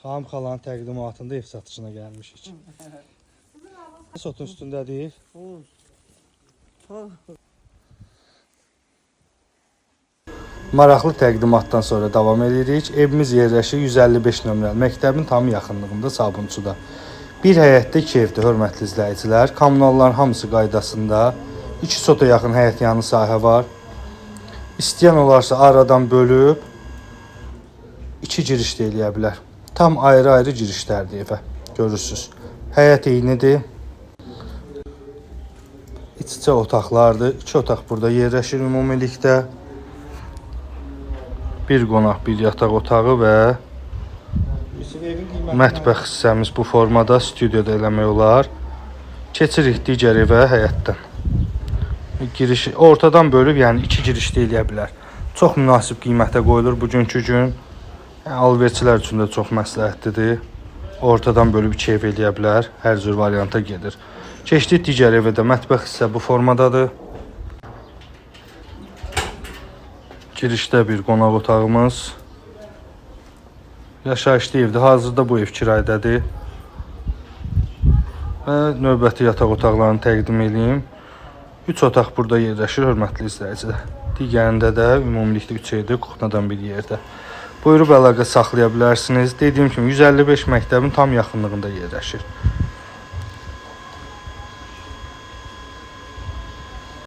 Xanım xalanın təqdimatında ev satışına gəlmişik. Sotun üstündədir. Maraqlı təqdimatdan sonra davam edirik. Evimiz yerləşir 155 nömrəli məktəbin tam yaxınlığında Sabunçuda. Bir həyətdə 2 evdir, hörmətli izləyicilər. Kommunalların hamısı qaydasında. 2 sota yaxın həyət yanı sahə var. İstəyən olarsa aradan bölüb 2 giriş də eləyə bilər. Tam ayrı-ayrı girişlərdir evə. Görürsünüz. Həyət eynidir. İç-içə otaqlardır. 2 otaq burada yerləşir ümumilikdə. Bir qonaq, bir yataq otağı və mətbəx hissəmiz bu formada stüdyoda eləmək olar. Keçirik digər evə həyətdən. Giriş ortadan bölüb, yəni 2 giriş də eləyə bilər. Çox münasib qiymətə qoyulur bugünkü gün. Alverçilər üçün də çox məsləhətlidir. Ortadan bölüb 2 ev eləyə bilər. Hər cür varianta gedir. Keçdik digər evə də. Mətbəx hissə bu formadadır. Girişdə bir qonaq otağımız. Yaşayışlı evdir. Hazırda bu ev kirayədədir. Və növbəti yataq otaqlarını təqdim edeyim. 3 otaq burada yerləşir, hörmətli izləyicilər. Digərində də ümumilikdə 3 evdir, kuxnadan bir yerdə. Buyurub əlaqə saxlaya bilərsiniz. Dediyim kimi 155 məktəbin tam yaxınlığında yerləşir.